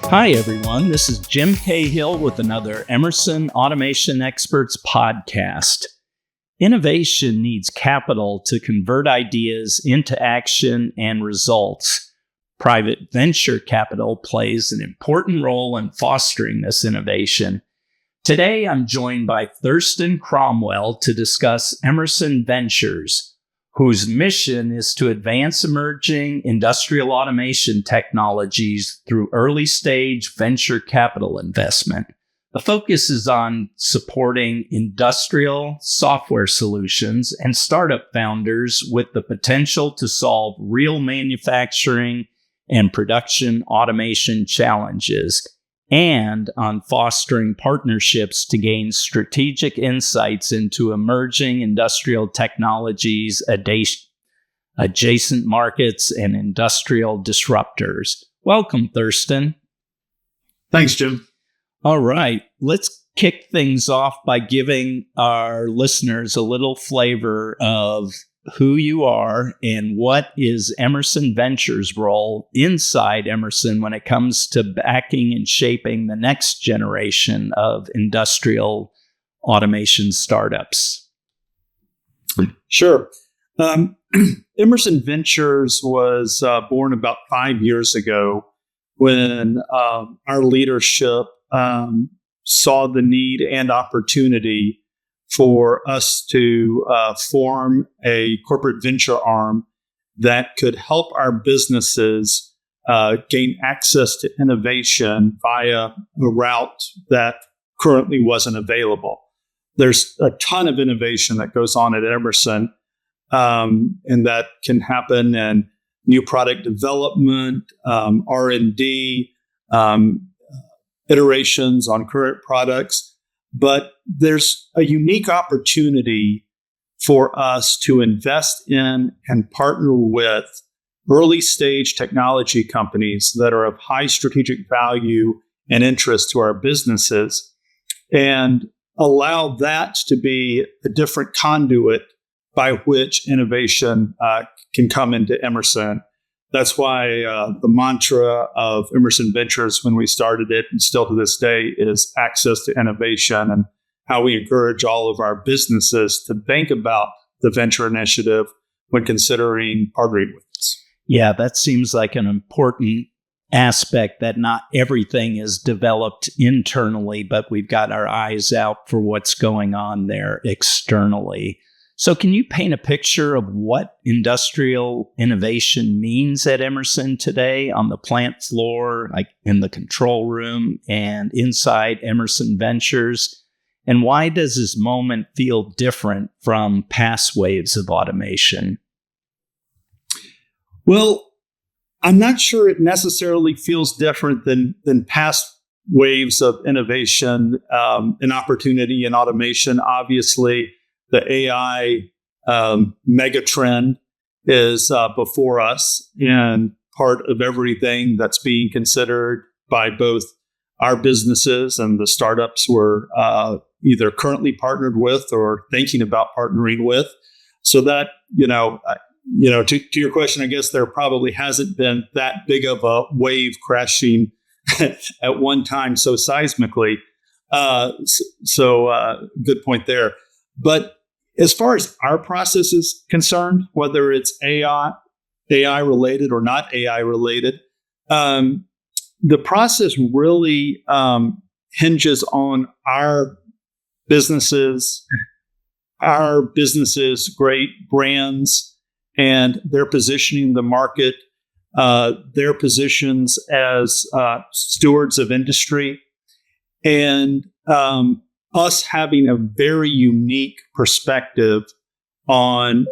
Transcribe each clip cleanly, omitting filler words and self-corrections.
Hi, everyone. This is Jim Cahill with another Emerson Automation Experts podcast. Innovation needs capital to convert ideas into action and results. Private venture capital plays an important role in fostering this innovation. Today, I'm joined by Thurston Cromwell to discuss Emerson Ventures, whose mission is to advance emerging industrial automation technologies through early-stage venture capital investment. The focus is on supporting industrial software solutions and startup founders with the potential to solve real manufacturing and production automation challenges, and on fostering partnerships to gain strategic insights into emerging industrial technologies, adjacent markets, and industrial disruptors. Welcome, Thurston. Thanks, Jim. All right, let's kick things off by giving our listeners a little flavor of who you are and what is Emerson Ventures' role inside Emerson when it comes to backing and shaping the next generation of industrial automation startups. Sure. Emerson Ventures was born about 5 years ago when our leadership saw the need and opportunity for us to form a corporate venture arm that could help our businesses gain access to innovation via a route that currently wasn't available. There's a ton of innovation that goes on at Emerson, and that can happen in new product development, R&D, iterations on current products. But there's a unique opportunity for us to invest in and partner with early stage technology companies that are of high strategic value and interest to our businesses, and allow that to be a different conduit by which innovation can come into Emerson. That's why the mantra of Emerson Ventures when we started it, and still to this day, is access to innovation, and how we encourage all of our businesses to think about the venture initiative when considering partnering with us. Yeah, that seems like an important aspect, that not everything is developed internally, but we've got our eyes out for what's going on there externally. So can you paint a picture of what industrial innovation means at Emerson today on the plant floor, like in the control room and inside Emerson Ventures? And why does this moment feel different from past waves of automation? Well, I'm not sure it necessarily feels different than past waves of innovation and opportunity in automation. Obviously, the AI megatrend is before us, and part of everything that's being considered by both our businesses and the startups we're either currently partnered with or thinking about partnering with. So that, to your question, I guess there probably hasn't been that big of a wave crashing at one time so seismically. Good point there. But as far as our process is concerned, whether it's AI related or not AI related, the process really hinges on our businesses' great brands, and their positioning in the market, their positions as stewards of industry, and us having a very unique perspective on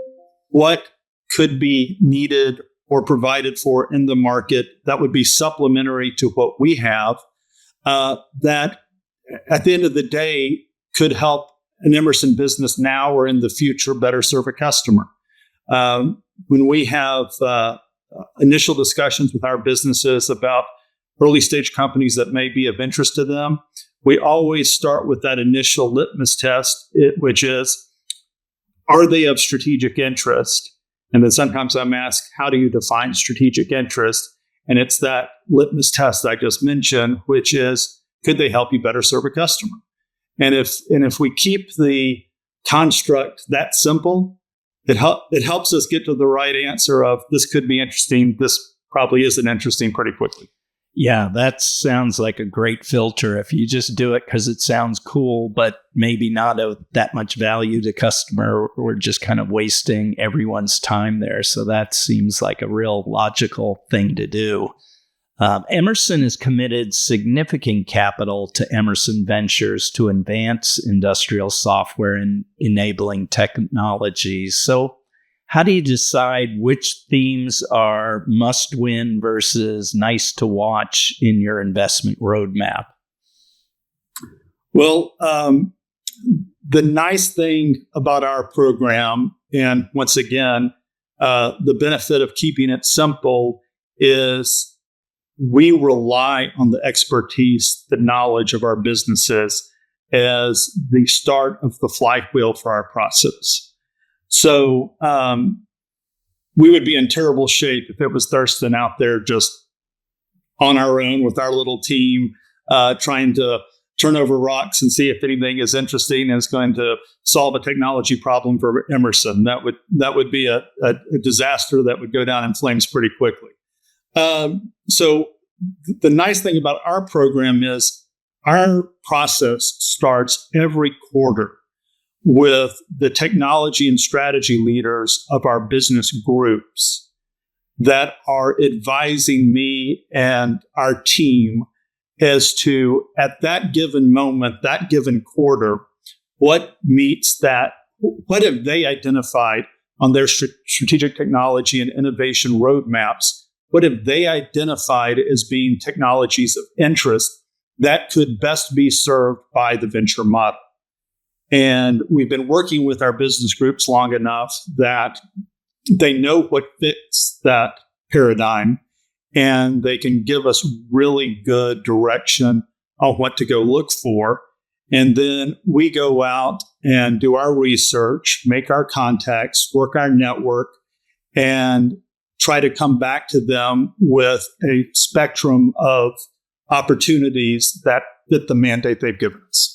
what could be needed or provided for in the market that would be supplementary to what we have, that at the end of the day could help an Emerson business now or in the future better serve a customer. When we have initial discussions with our businesses about early stage companies that may be of interest to them, we always start with that initial litmus test, which is, are they of strategic interest? And then sometimes I'm asked, how do you define strategic interest? And it's that litmus test I just mentioned, which is, could they help you better serve a customer? And if we keep the construct that simple, it helps us get to the right answer of, this could be interesting, this probably isn't interesting, pretty quickly. Yeah, that sounds like a great filter. If you just do it because it sounds cool, but maybe not of that much value to customer, we're just kind of wasting everyone's time there. So that seems like a real logical thing to do. Emerson has committed significant capital to Emerson Ventures to advance industrial software and enabling technologies. So how do you decide which themes are must-win versus nice to watch in your investment roadmap? Well, the nice thing about our program, and once again, the benefit of keeping it simple, is we rely on the expertise, the knowledge of our businesses as the start of the flywheel for our process. So we would be in terrible shape if it was Thurston out there just on our own with our little team, trying to turn over rocks and see if anything is interesting and is going to solve a technology problem for Emerson. That would be a disaster that would go down in flames pretty quickly. So the nice thing about our program is our process starts every quarter with the technology and strategy leaders of our business groups that are advising me and our team as to, at that given moment, that given quarter, what meets that, what have they identified on their strategic technology and innovation roadmaps? What have they identified as being technologies of interest that could best be served by the venture model? And we've been working with our business groups long enough that they know what fits that paradigm, and they can give us really good direction on what to go look for. And then we go out and do our research, make our contacts, work our network, and try to come back to them with a spectrum of opportunities that fit the mandate they've given us.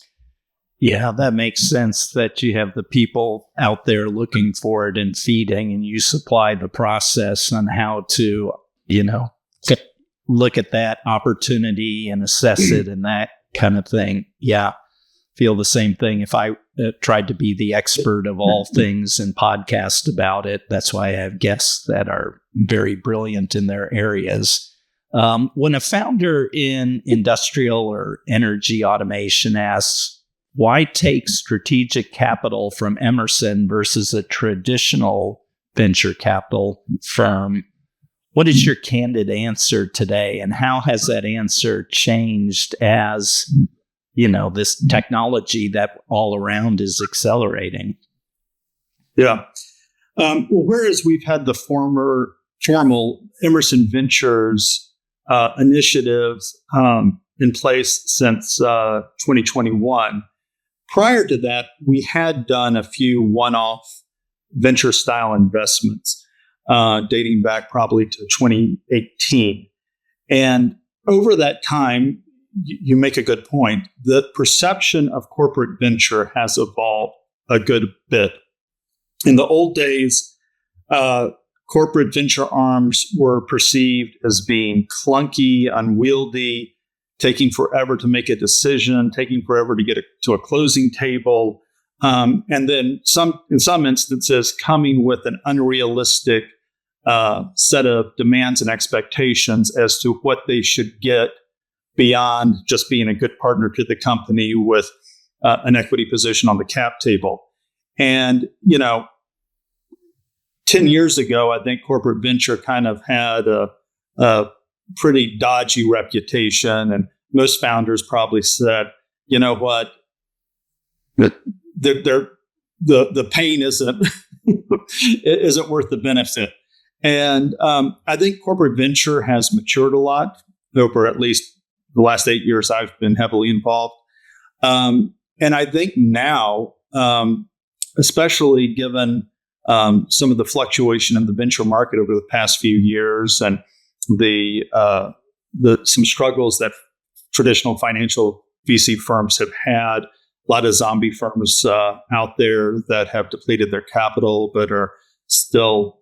Yeah, that makes sense that you have the people out there looking for it and feeding, and you supply the process on how to, look at that opportunity and assess it and that kind of thing. Yeah, feel the same thing. If I tried to be the expert of all things and podcast about it, that's why I have guests that are very brilliant in their areas. When a founder in industrial or energy automation asks, why take strategic capital from Emerson versus a traditional venture capital firm? What is your candid answer today? And how has that answer changed as, this technology that all around is accelerating? Yeah. Whereas we've had the formal Emerson Ventures initiative in place since 2021, prior to that, we had done a few one-off venture-style investments dating back probably to 2018. And over that time, you make a good point. The perception of corporate venture has evolved a good bit. In the old days, corporate venture arms were perceived as being clunky, unwieldy, taking forever to make a decision, taking forever to get to a closing table, and then in some instances coming with an unrealistic set of demands and expectations as to what they should get beyond just being a good partner to the company with an equity position on the cap table. And 10 years ago, I think corporate venture kind of had a pretty dodgy reputation, and most founders probably said, you know what, the pain isn't isn't worth the benefit. And I think corporate venture has matured a lot over at least the last 8 years I've been heavily involved. And I think now, especially given some of the fluctuation in the venture market over the past few years and the some struggles that traditional financial VC firms have had, a lot of zombie firms out there that have depleted their capital but are still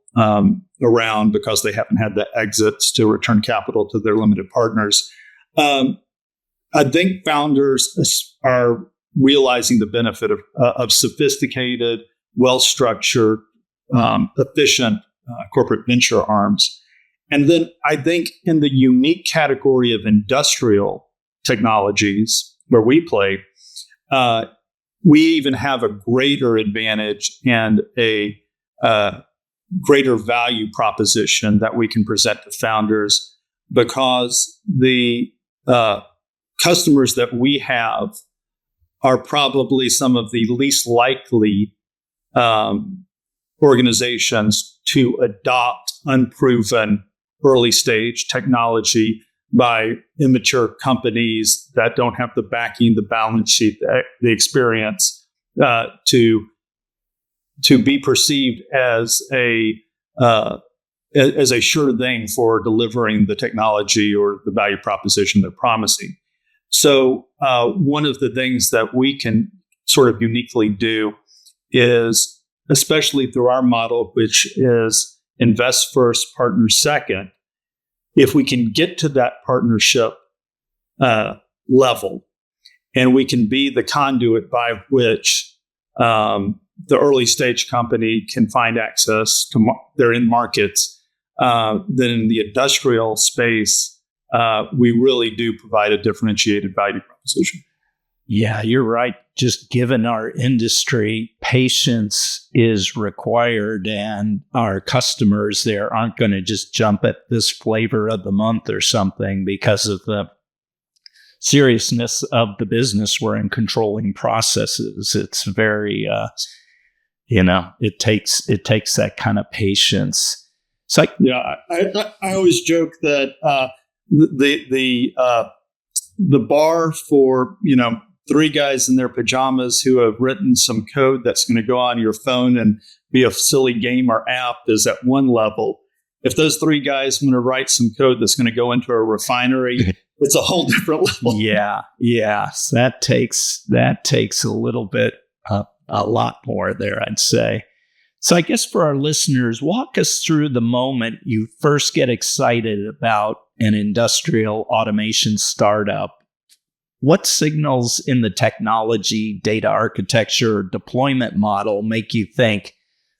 around because they haven't had the exits to return capital to their limited partners. I think founders are realizing the benefit of sophisticated, well-structured, efficient corporate venture arms. And then I think in the unique category of industrial technologies where we play, we even have a greater advantage and a greater value proposition that we can present to founders, because the customers that we have are probably some of the least likely organizations to adopt unproven early stage technology by immature companies that don't have the backing, the balance sheet, the experience to be perceived as a sure thing for delivering the technology or the value proposition they're promising. So one of the things that we can sort of uniquely do is, especially through our model, which is invest first, partner second, if we can get to that partnership level and we can be the conduit by which the early stage company can find access to their end markets, then in the industrial space, we really do provide a differentiated value proposition. Yeah, you're right. Just given our industry, patience is required, and our customers there aren't going to just jump at this flavor of the month or something because of the seriousness of the business we're in controlling processes. It's very, it takes that kind of patience. It's like, yeah, I always joke that the bar for, three guys in their pajamas who have written some code that's going to go on your phone and be a silly game or app is at one level. If those three guys want to write some code that's going to go into a refinery, it's a whole different level. Yeah. That takes a little bit, a lot more there, I'd say. So I guess for our listeners, walk us through the moment you first get excited about an industrial automation startup. What signals in the technology, data architecture, deployment model make you think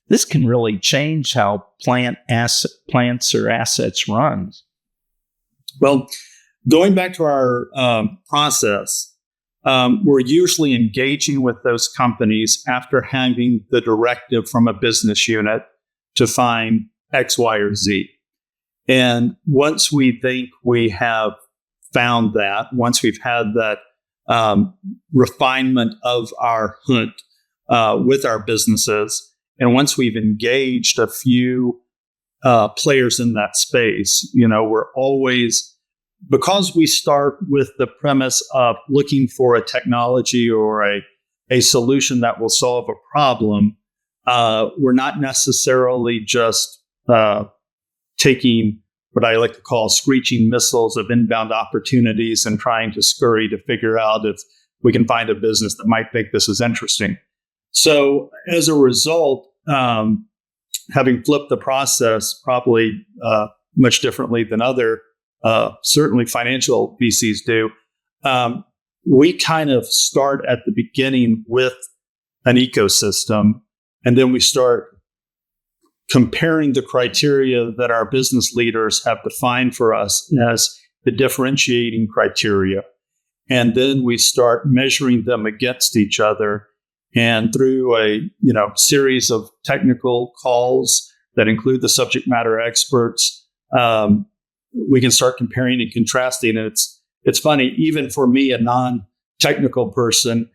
this can really change how plants or assets run? Well, going back to our process, we're usually engaging with those companies after having the directive from a business unit to find X, Y, or Z. And once we think we have found that, once we've had that refinement of our hunt with our businesses, and once we've engaged a few players in that space, we're always, because we start with the premise of looking for a technology or a solution that will solve a problem, we're not necessarily just taking what I like to call screeching missiles of inbound opportunities and trying to scurry to figure out if we can find a business that might think this is interesting. So as a result, having flipped the process probably much differently than other, certainly financial VCs do, we kind of start at the beginning with an ecosystem, and then we start comparing the criteria that our business leaders have defined for us as the differentiating criteria. And then we start measuring them against each other. And through a series of technical calls that include the subject matter experts, we can start comparing and contrasting. And it's funny, even for me, a non-technical person,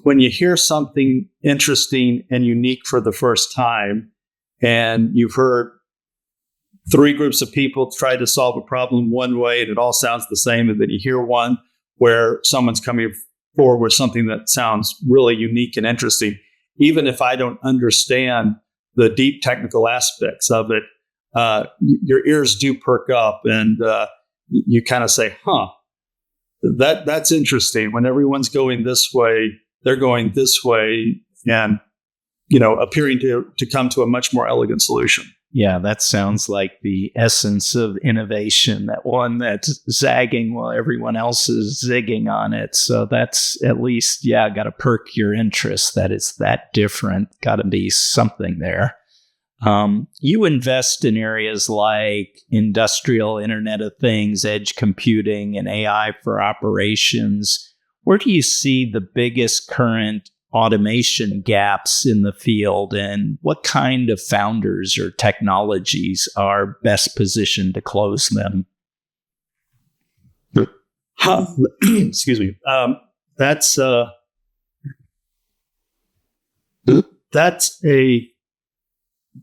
when you hear something interesting and unique for the first time, and you've heard three groups of people try to solve a problem one way and it all sounds the same, and then you hear one where someone's coming forward with something that sounds really unique and interesting. Even if I don't understand the deep technical aspects of it, your ears do perk up, and you kind of say, that's interesting. When everyone's going this way, they're going this way, and appearing to come to a much more elegant solution. Yeah, that sounds like the essence of innovation, that one that's zagging while everyone else is zigging on it. So that's at least, got to perk your interest that it's that different. Got to be something there. You invest in areas like industrial Internet of Things, edge computing, and AI for operations. Where do you see the biggest current automation gaps in the field, and what kind of founders or technologies are best positioned to close them? Excuse me. That's a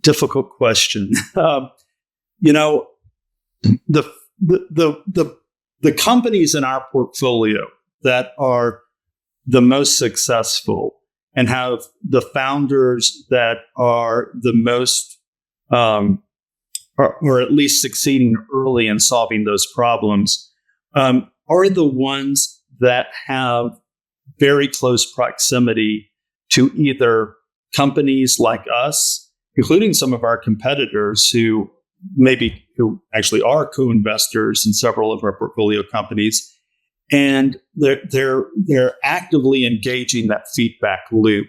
difficult question. The companies in our portfolio that are the most successful and have the founders that are the most, or at least succeeding early in solving those problems, are the ones that have very close proximity to either companies like us, including some of our competitors who actually are co-investors in several of our portfolio companies. And they're actively engaging that feedback loop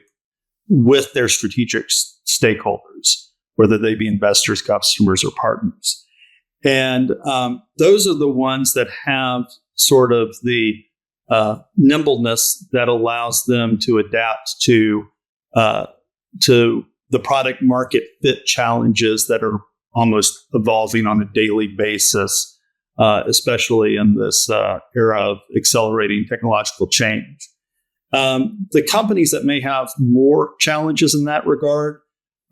with their strategic stakeholders, whether they be investors, customers, or partners. And those are the ones that have sort of the nimbleness that allows them to adapt to the product market fit challenges that are almost evolving on a daily basis. Especially in this era of accelerating technological change. The companies that may have more challenges in that regard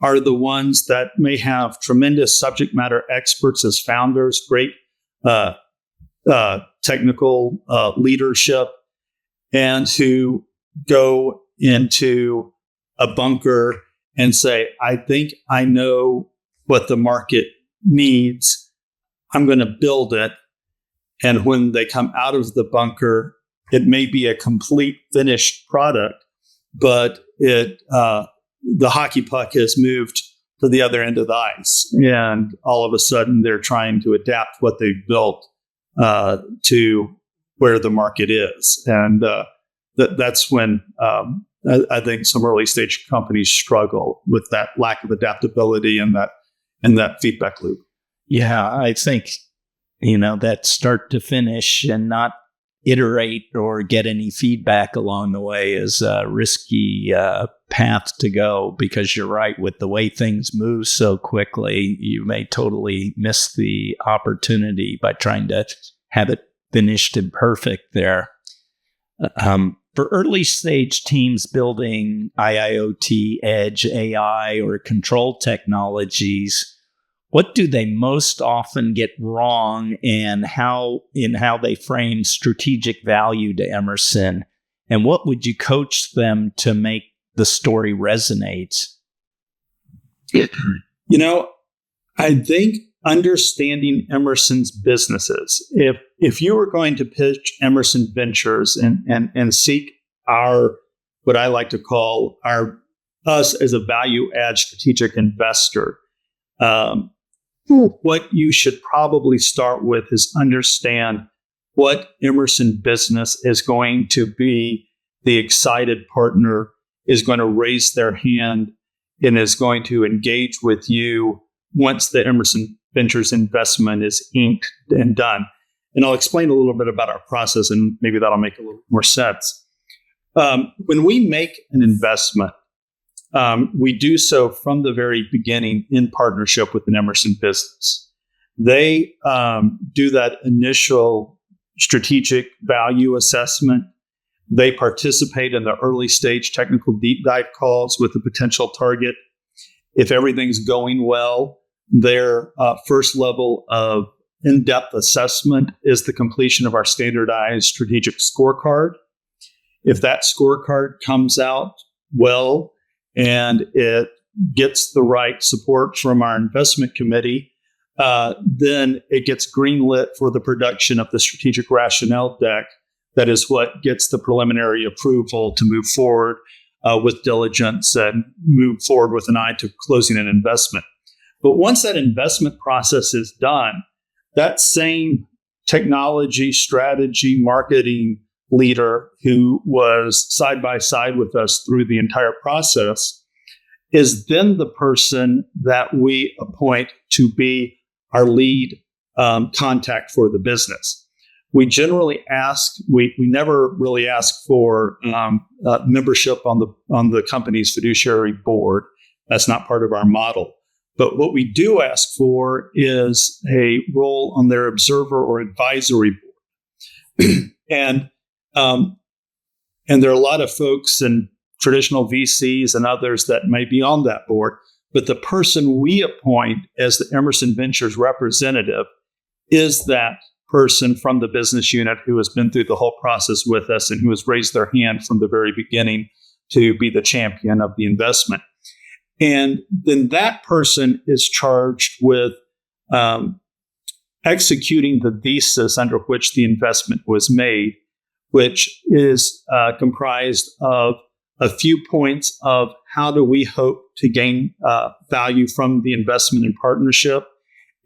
are the ones that may have tremendous subject matter experts as founders, great technical leadership, and who go into a bunker and say, I think I know what the market needs. I'm going to build it. And when they come out of the bunker, it may be a complete finished product, but the hockey puck has moved to the other end of the ice. And all of a sudden, they're trying to adapt what they've built to where the market is. And that's when I think some early stage companies struggle with that lack of adaptability and that feedback loop. Yeah, I think, that start to finish and not iterate or get any feedback along the way is a risky path to go, because you're right, with the way things move so quickly, you may totally miss the opportunity by trying to have it finished and perfect there. For early stage teams building IIoT, edge, AI, or control technologies, what do they most often get wrong, and how they frame strategic value to Emerson? And what would you coach them to make the story resonate? I think understanding Emerson's businesses, if you were going to pitch Emerson Ventures and seek what I like to call us as a value add strategic investor, what you should probably start with is understand what Emerson business is going to be. The excited partner is going to raise their hand and is going to engage with you once the Emerson Ventures investment is inked and done. And I'll explain a little bit about our process, and maybe that'll make a little more sense. When we make an investment, we do so from the very beginning in partnership with an Emerson business. They do that initial strategic value assessment. They participate in the early stage technical deep dive calls with the potential target. If everything's going well, Their first level of in-depth assessment is the completion of our standardized strategic scorecard. If that scorecard comes out well and it gets the right support from our investment committee, then it gets greenlit for the production of the strategic rationale deck. That is what gets the preliminary approval to move forward with diligence and move forward with an eye to closing an investment. But once that investment process is done, that same technology, strategy, marketing leader who was side by side with us through the entire process is then the person that we appoint to be our lead contact for the business. We generally ask, we never really ask for membership on the company's fiduciary board. That's not part of our model. But what we do ask for is a role on their observer or advisory board. And there are a lot of folks and traditional VCs and others that may be on that board. But the person we appoint as the Emerson Ventures representative is that person from the business unit who has been through the whole process with us and who has raised their hand from the very beginning to be the champion of the investment. And then that person is charged with executing the thesis under which the investment was made, which is comprised of a few points of how do we hope to gain value from the investment and partnership,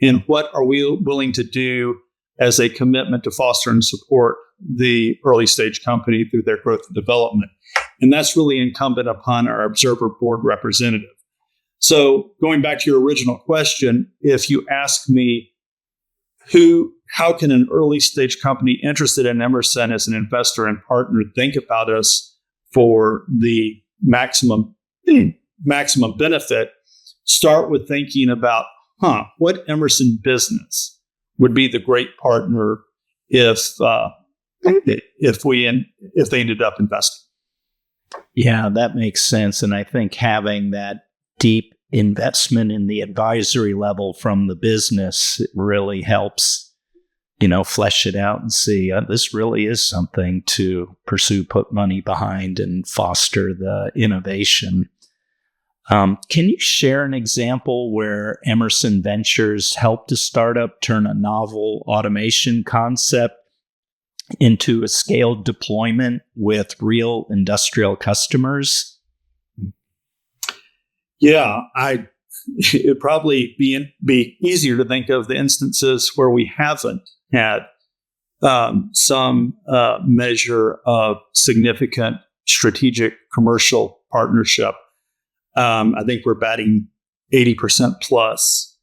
and what are we willing to do as a commitment to foster and support the early stage company through their growth and development. And that's really incumbent upon our observer board representative. So going back to your original question, if you ask me how can an early stage company interested in Emerson as an investor and partner think about us for the maximum benefit, start with thinking about, what Emerson business would be the great partner if they ended up investing. Yeah, that makes sense. And I think having that deep investment in the advisory level from the business really helps, flesh it out and see this really is something to pursue, put money behind, and foster the innovation. Can you share an example where Emerson Ventures helped a startup turn a novel automation concept into a scaled deployment with real industrial customers? Yeah, it'd probably be easier to think of the instances where we haven't had some measure of significant strategic commercial partnership. I think we're batting 80% plus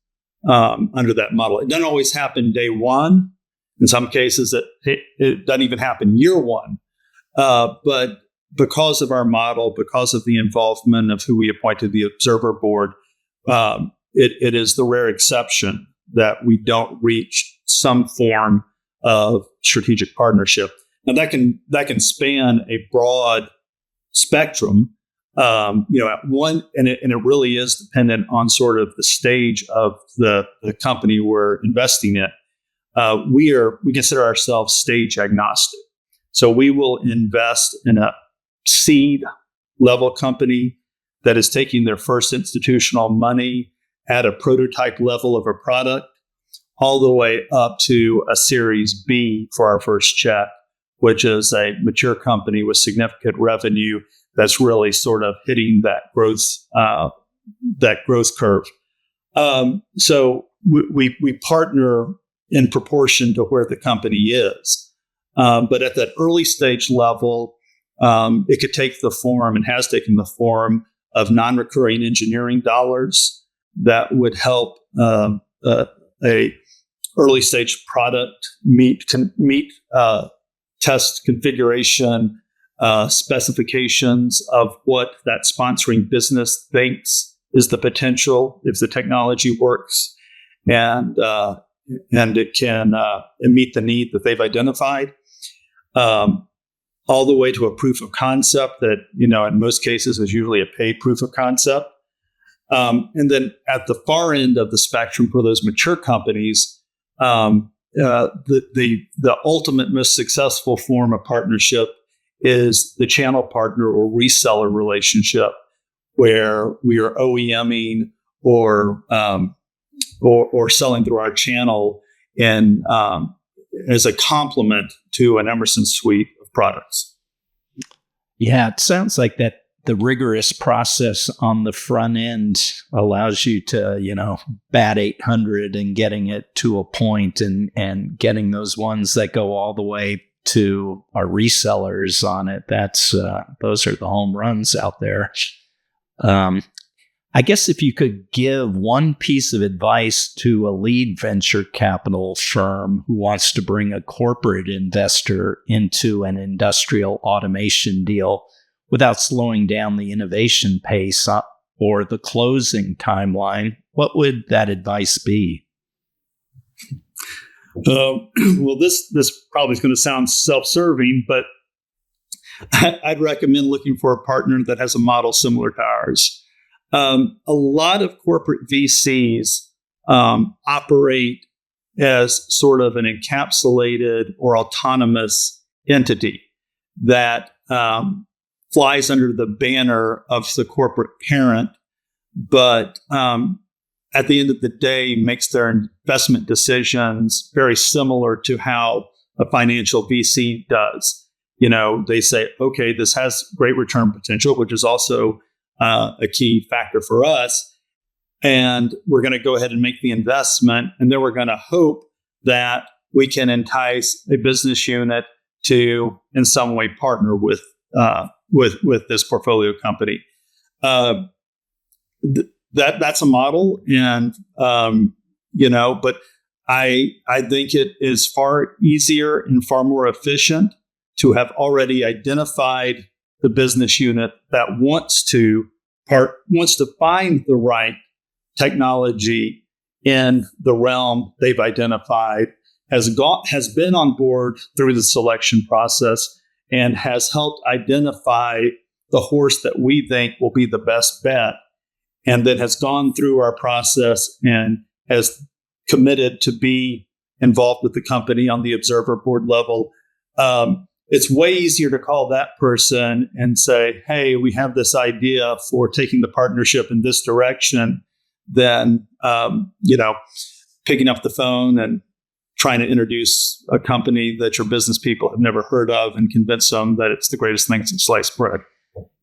under that model. It doesn't always happen day one. In some cases, it doesn't even happen year one. But because of our model, because of the involvement of who we appointed the observer board, it is the rare exception that we don't reach some form of strategic partnership. Now that can span a broad spectrum. At one, and it really is dependent on sort of the stage of the company we're investing in. We consider ourselves stage agnostic. So we will invest in a seed level company that is taking their first institutional money at a prototype level of a product, all the way up to a Series B for our first check, which is a mature company with significant revenue that's really sort of hitting that growth curve. So we partner in proportion to where the company is. But at that early stage level, it could take the form and has taken the form of non-recurring engineering dollars that would help a early stage product meet test configuration specifications of what that sponsoring business thinks is the potential if the technology works, and it can meet the need that they've identified. All the way to a proof of concept that, in most cases is usually a paid proof of concept. And then at the far end of the spectrum for those mature companies, the ultimate most successful form of partnership is the channel partner or reseller relationship, where we are OEMing or selling through our channel and as a complement to an Emerson suite of products. Yeah, it sounds like that the rigorous process on the front end allows you to, bat 800 and getting it to a point and getting those ones that go all the way to our resellers on it. Those are the home runs out there. I guess if you could give one piece of advice to a lead venture capital firm who wants to bring a corporate investor into an industrial automation deal without slowing down the innovation pace or the closing timeline, what would that advice be? Well, this probably is going to sound self-serving, but I'd recommend looking for a partner that has a model similar to ours. A lot of corporate VCs operate as sort of an encapsulated or autonomous entity that flies under the banner of the corporate parent, but at the end of the day makes their investment decisions very similar to how a financial VC does. They say, okay, this has great return potential, which is also a key factor for us. And we're going to go ahead and make the investment. And then we're going to hope that we can entice a business unit to in some way partner with this portfolio company. That's a model. And, but I think it is far easier and far more efficient to have already identified the business unit that wants to find the right technology in the realm they've identified, has been on board through the selection process, and has helped identify the horse that we think will be the best bet, and then has gone through our process and has committed to be involved with the company on the observer board level. It's way easier to call that person and say, hey, we have this idea for taking the partnership in this direction, than, picking up the phone and trying to introduce a company that your business people have never heard of and convince them that it's the greatest thing since sliced bread.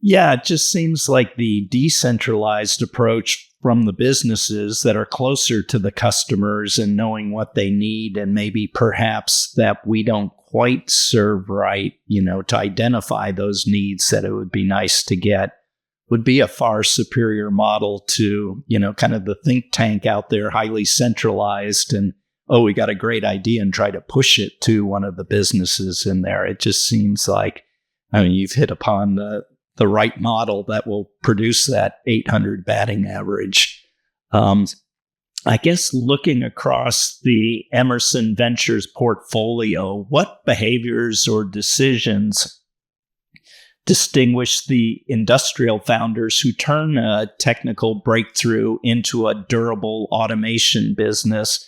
Yeah, it just seems like the decentralized approach from the businesses that are closer to the customers and knowing what they need, and maybe perhaps that we don't quite serve right, to identify those needs that it would be nice to get, would be a far superior model to, kind of the think tank out there, highly centralized, and, oh, we got a great idea and try to push it to one of the businesses in there. It just seems like, you've hit upon the right model that will produce that 800 batting average. I guess looking across the Emerson Ventures portfolio, what behaviors or decisions distinguish the industrial founders who turn a technical breakthrough into a durable automation business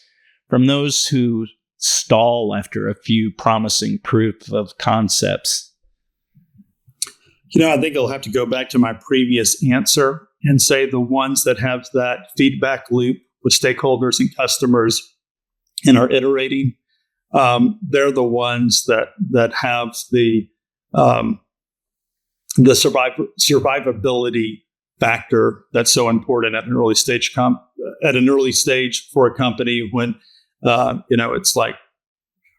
from those who stall after a few promising proof of concepts? I think I'll have to go back to my previous answer and say the ones that have that feedback loop with stakeholders and customers and are iterating, they're the ones that have the survivability factor that's so important at an early stage for a company when it's like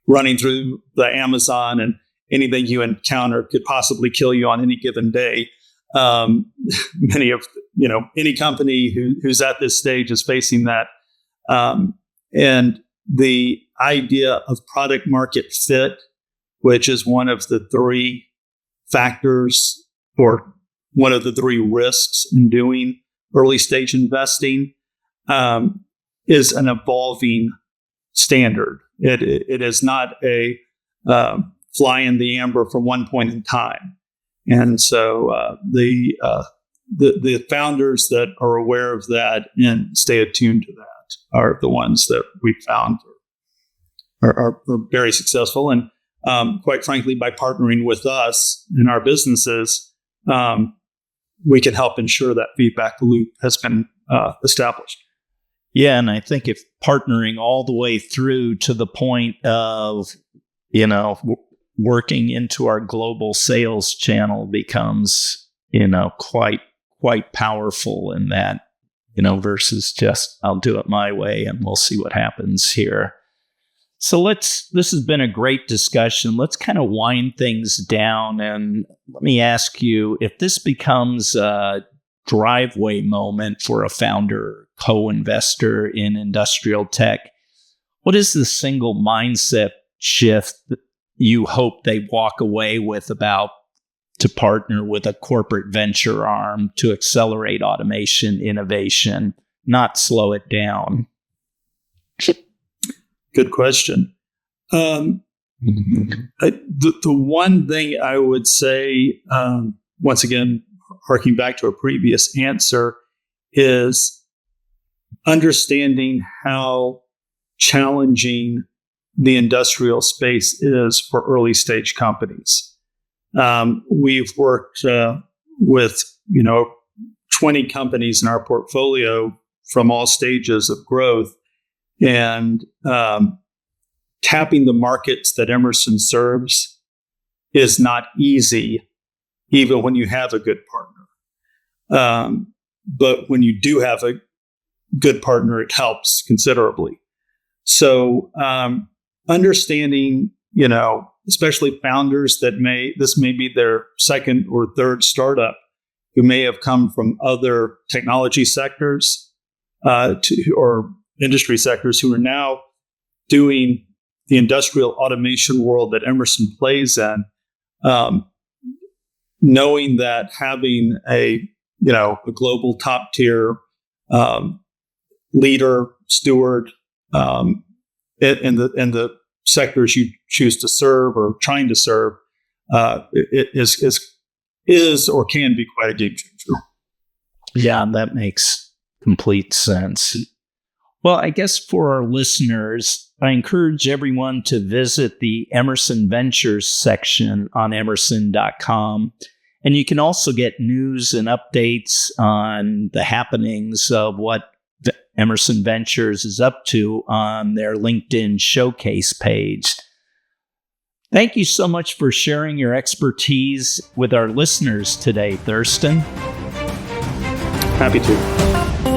running through the Amazon and anything you encounter could possibly kill you on any given day. Any company who's at this stage is facing that. And the idea of product market fit, which is one of the three factors or one of the three risks in doing early stage investing, is an evolving standard. It is not a fly in the amber from one point in time. And so the founders that are aware of that and stay attuned to that are the ones that we found are very successful. And quite frankly, by partnering with us in our businesses, we can help ensure that feedback loop has been established. Yeah, and I think if partnering all the way through to the point of, working into our global sales channel becomes, quite powerful in that, versus just I'll do it my way and we'll see what happens here. So this has been a great discussion. Let's kind of wind things down, and let me ask you, if this becomes a driveway moment for a founder, co-investor in industrial tech, what is the single mindset shift that you hope they walk away with about to partner with a corporate venture arm to accelerate automation innovation, not slow it down? Good question. The one thing I would say, once again, harking back to a previous answer, is understanding how challenging the industrial space is for early stage companies. We've worked with 20 companies in our portfolio from all stages of growth, and tapping the markets that Emerson serves is not easy, even when you have a good partner. But when you do have a good partner, it helps considerably. So understanding, especially founders that this may be their second or third startup, who may have come from other technology sectors or industry sectors, who are now doing the industrial automation world that Emerson plays in, knowing that having a global top tier leader, steward in the sectors you choose to serve or trying to serve is or can be quite a game changer. Yeah, that makes complete sense. Well, I guess for our listeners, I encourage everyone to visit the Emerson Ventures section on emerson.com. And you can also get news and updates on the happenings of what Emerson Ventures is up to on their LinkedIn showcase page. Thank you so much for sharing your expertise with our listeners today, Thurston. Happy to.